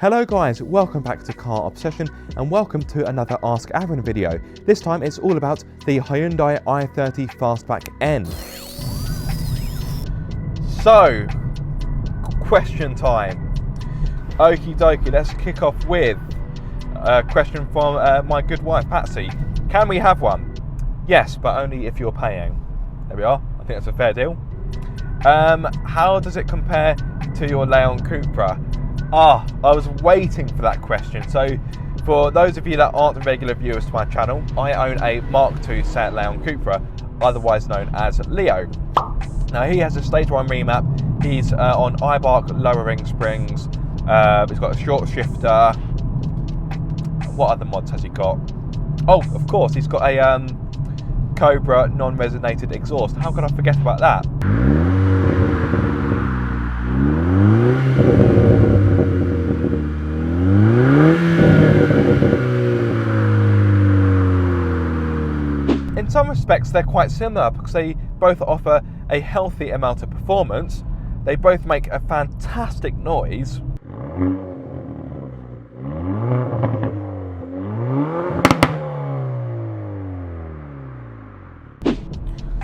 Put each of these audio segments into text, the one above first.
Hello guys, welcome back to Car Obsession and welcome to another Ask Aaron video. This time it's all about the Hyundai i30 Fastback N. So, question time. Okie dokie, let's kick off with a question from my good wife Patsy. Can we have one? Yes, but only if you're paying. There we are, I think that's a fair deal. How does it compare to your Leon Cupra? I was waiting for that question. So for those of you that aren't regular viewers to my channel, I own a Mark II Seat Leon Cupra, otherwise known as Leo. Now he has a stage 1 remap, he's on iBark lowering springs, he's got a short shifter. What other mods has he got? Oh, of course, he's got a Cobra non-resonated exhaust. How could I forget about that? In some respects they're quite similar because they both offer a healthy amount of performance. They both make a fantastic noise.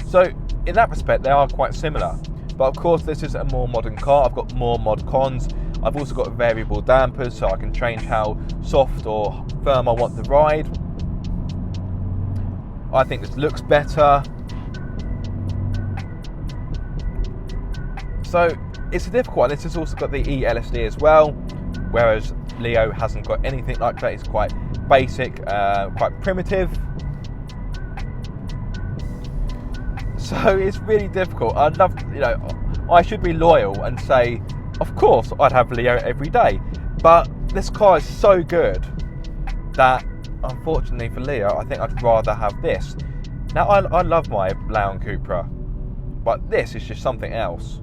So in that respect they are quite similar. But of course this is a more modern car. I've got more mod cons. I've also got variable dampers so I can change how soft or firm I want the ride. I think this looks better. So it's a difficult one. This has also got the eLSD as well, whereas Leo hasn't got anything like that. It's quite basic, quite primitive. So it's really difficult. I'd love, I should be loyal and say, of course, I'd have Leo every day. But this car is so good that, unfortunately for Leo, I think I'd rather have this. Now, I love my Leon Cupra, but this is just something else.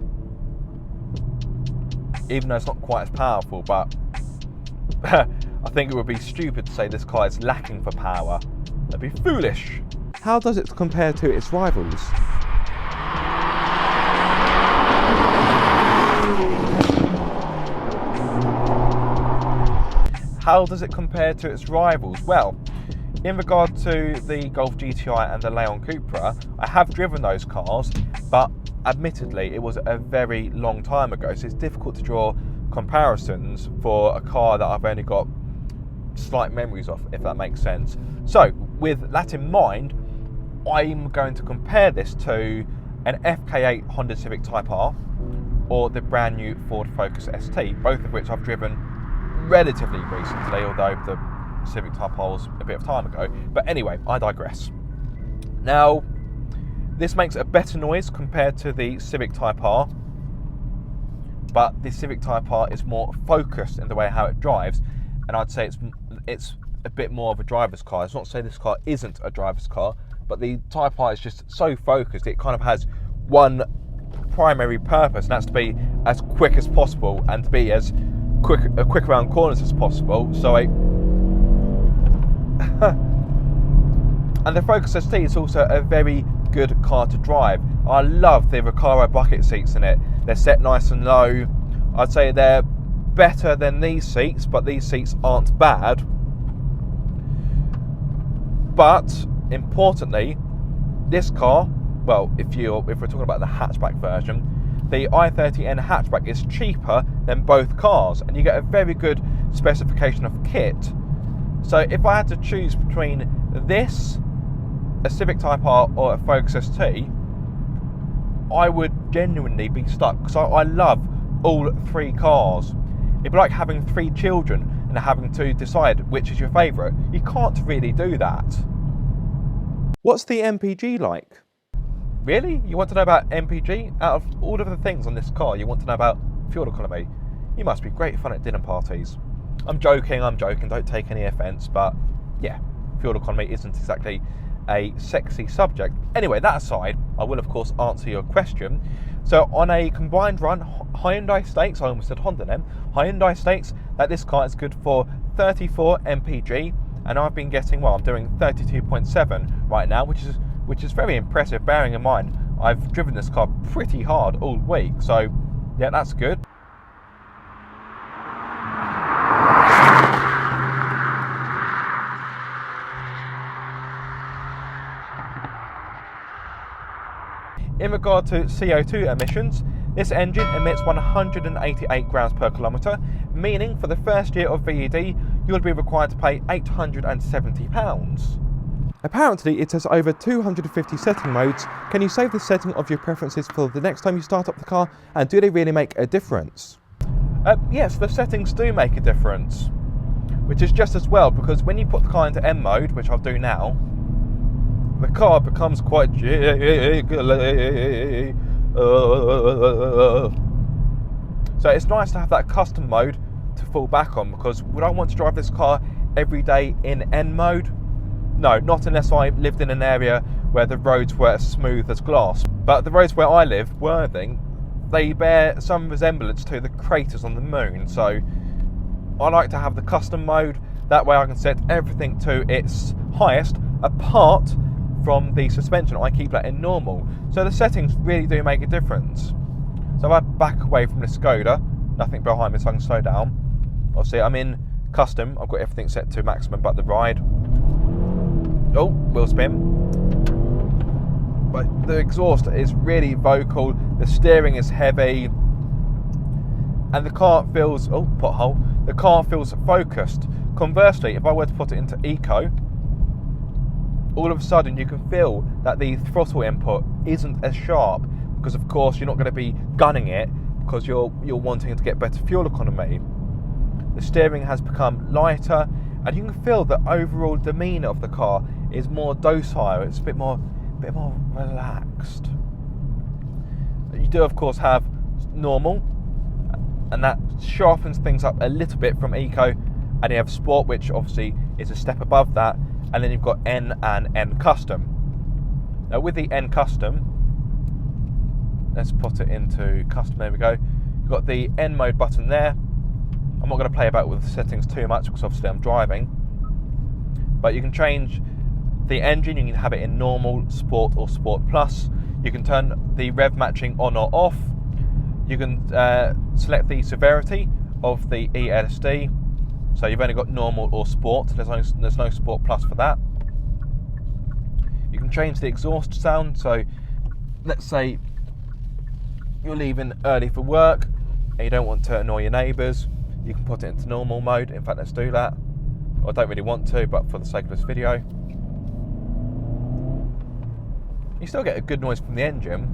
Even though it's not quite as powerful, but I think it would be stupid to say this car is lacking for power. That'd be foolish. How does it compare to its rivals? How does it compare to its rivals? Well, in regard to the Golf GTI and the Leon Cupra, I have driven those cars, but admittedly it was a very long time ago, so it's difficult to draw comparisons for a car that I've only got slight memories of, if that makes sense. So, with that in mind, I'm going to compare this to an FK8 Honda Civic Type R or the brand new Ford Focus ST, both of which I've driven relatively recently, although the Civic Type R was a bit of time ago. But anyway, I digress. Now, this makes a better noise compared to the Civic Type R, but the Civic Type R is more focused in the way how it drives, and I'd say it's a bit more of a driver's car. It's not to say this car isn't a driver's car, but the Type R is just so focused. It kind of has one primary purpose, and that's to be as quick as possible and to be as quick around corners as possible. So and the Focus ST is also a very good car to drive. I love the Recaro bucket seats in it. They're set nice and low. I'd say they're better than these seats, but these seats aren't bad. But importantly, this car, well, if we're talking about the hatchback version, the i30N hatchback is cheaper than both cars, and you get a very good specification of kit. So if I had to choose between this, a Civic Type R, or a Focus ST, I would genuinely be stuck, because I love all three cars. It'd be like having 3 children and having to decide which is your favourite. You can't really do that. What's the MPG like? Really? You want to know about MPG? Out of all of the things on this car, you want to know about fuel economy? You must be great fun at dinner parties. I'm joking, don't take any offence, but yeah, fuel economy isn't exactly a sexy subject. Anyway, that aside, I will of course answer your question. So on a combined run, Hyundai states, I almost said Honda then, Hyundai states that this car is good for 34 mpg, and I've been getting, well, I'm doing 32.7 right now, which is very impressive, bearing in mind I've driven this car pretty hard all week. So yeah, that's good. In regard to CO2 emissions, this engine emits 188 grams per kilometre, meaning for the first year of VED, you'll be required to pay £870. Apparently, it has over 250 setting modes. Can you save the setting of your preferences for the next time you start up the car, and do they really make a difference? Yes, the settings do make a difference, which is just as well, because when you put the car into N mode, which I'll do now, the car becomes quite jiggly. So it's nice to have that custom mode to fall back on, because would I want to drive this car every day in N mode? No, not unless I lived in an area where the roads were as smooth as glass. But the roads where I live, Worthing, they bear some resemblance to the craters on the moon. So I like to have the custom mode. That way I can set everything to its highest, apart from the suspension. I keep that in normal. So the settings really do make a difference. So if I back away from the Skoda, nothing behind me so I can slow down. Obviously I'm in custom, I've got everything set to maximum but the ride. Oh, wheel spin. But the exhaust is really vocal, the steering is heavy, and the car feels, oh, pothole, the car feels focused. Conversely, if I were to put it into Eco, all of a sudden you can feel that the throttle input isn't as sharp, because of course you're not going to be gunning it because you're wanting to get better fuel economy. The steering has become lighter, and you can feel the overall demeanour of the car is more docile. It's a bit more relaxed. You do of course have normal, and that sharpens things up a little bit from Eco, and you have Sport, which obviously is a step above that, and then you've got N and N Custom. Now with the N Custom, let's put it into Custom, there we go. You've got the N mode button there. I'm not going to play about with the settings too much because obviously I'm driving. But you can change the engine, you can have it in normal, Sport or Sport Plus. You can turn the rev matching on or off. You can select the severity of the ELSD. So you've only got normal or Sport, there's no Sport Plus for that. You can change the exhaust sound, so let's say you're leaving early for work and you don't want to annoy your neighbours, you can put it into normal mode. In fact, let's do that. I don't really want to, but for the sake of this video. You still get a good noise from the engine.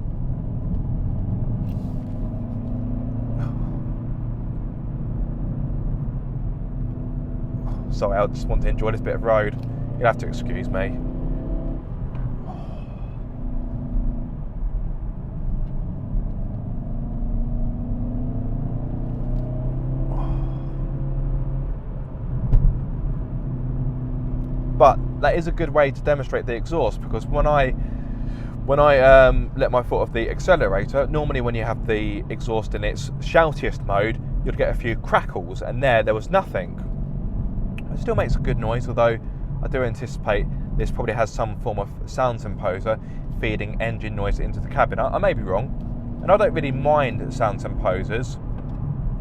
Sorry, I just want to enjoy this bit of road. You'll have to excuse me. But that is a good way to demonstrate the exhaust, because when I let my foot off the accelerator, normally when you have the exhaust in its shoutiest mode, you'd get a few crackles, and there was nothing. It still makes a good noise, although I do anticipate this probably has some form of sound imposer feeding engine noise into the cabin. I may be wrong, and I don't really mind sound imposers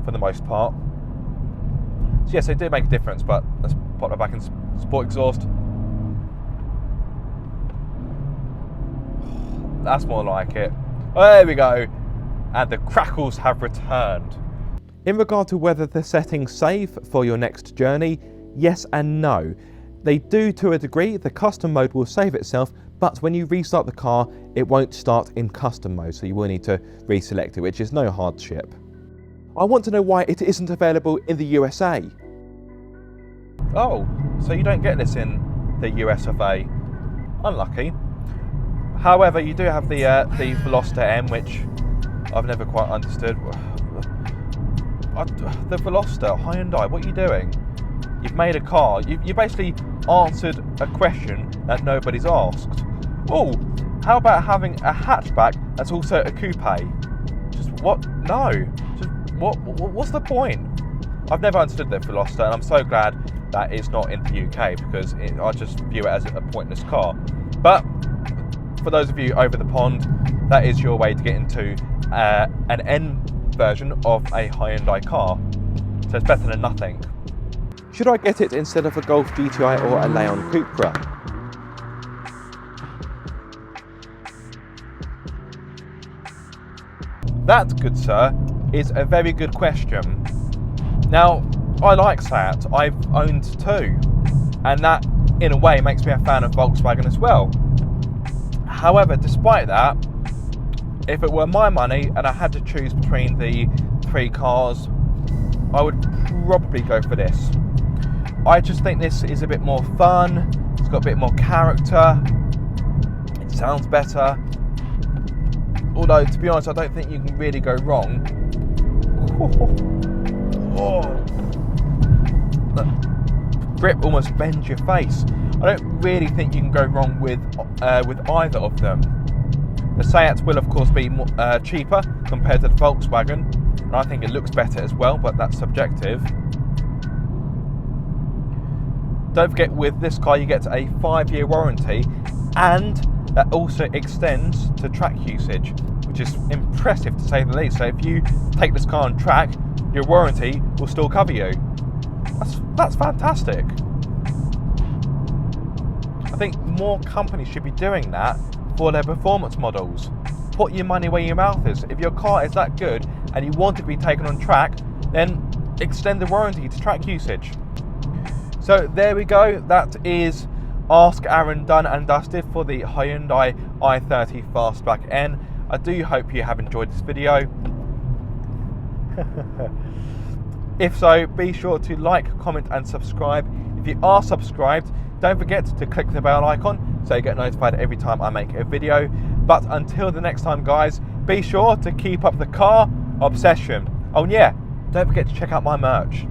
for the most part. So yes, they do make a difference, but let's put that back in Sport exhaust. That's more like it. There we go. And the crackles have returned. In regard to whether the settings save for your next journey, yes and no. They do to a degree. The custom mode will save itself, but when you restart the car, it won't start in custom mode, so you will need to reselect it, which is no hardship. I want to know why it isn't available in the USA. Oh, so you don't get this in the US of A. Unlucky. However, you do have the Veloster M, which I've never quite understood. The Veloster, Hyundai, what are you doing? You've made a car. You basically answered a question that nobody's asked. Oh, how about having a hatchback that's also a coupe? Just what? No. Just what's the point? I've never understood the Veloster, and I'm so glad that it's not in the UK, because I just view it as a pointless car. But for those of you over the pond, that is your way to get into an N version of a Hyundai car. So it's better than nothing. Should I get it instead of a Golf GTI or a Leon Cupra? That, good sir, is a very good question. Now, I like Seat. I've owned two, and that, in a way, makes me a fan of Volkswagen as well. However, despite that, if it were my money and I had to choose between the three cars, I would probably go for this. I just think this is a bit more fun, it's got a bit more character, it sounds better. Although, to be honest, I don't think you can really go wrong. Oh. The grip almost bends your face. I don't really think you can go wrong with either of them. The Seat will, of course, be more, cheaper compared to the Volkswagen, and I think it looks better as well, but that's subjective. Don't forget, with this car you get a 5-year warranty, and that also extends to track usage, which is impressive to say the least. So if you take this car on track, your warranty will still cover you. That's fantastic. I think more companies should be doing that for their performance models. Put your money where your mouth is. If your car is that good and you want it to be taken on track, then extend the warranty to track usage. So there we go. That is Ask Aaron done and dusted for the Hyundai i30 Fastback N. I do hope you have enjoyed this video. If so, be sure to like, comment and subscribe. If you are subscribed, don't forget to click the bell icon so you get notified every time I make a video. But until the next time, guys, be sure to keep up the car obsession. Oh yeah, don't forget to check out my merch.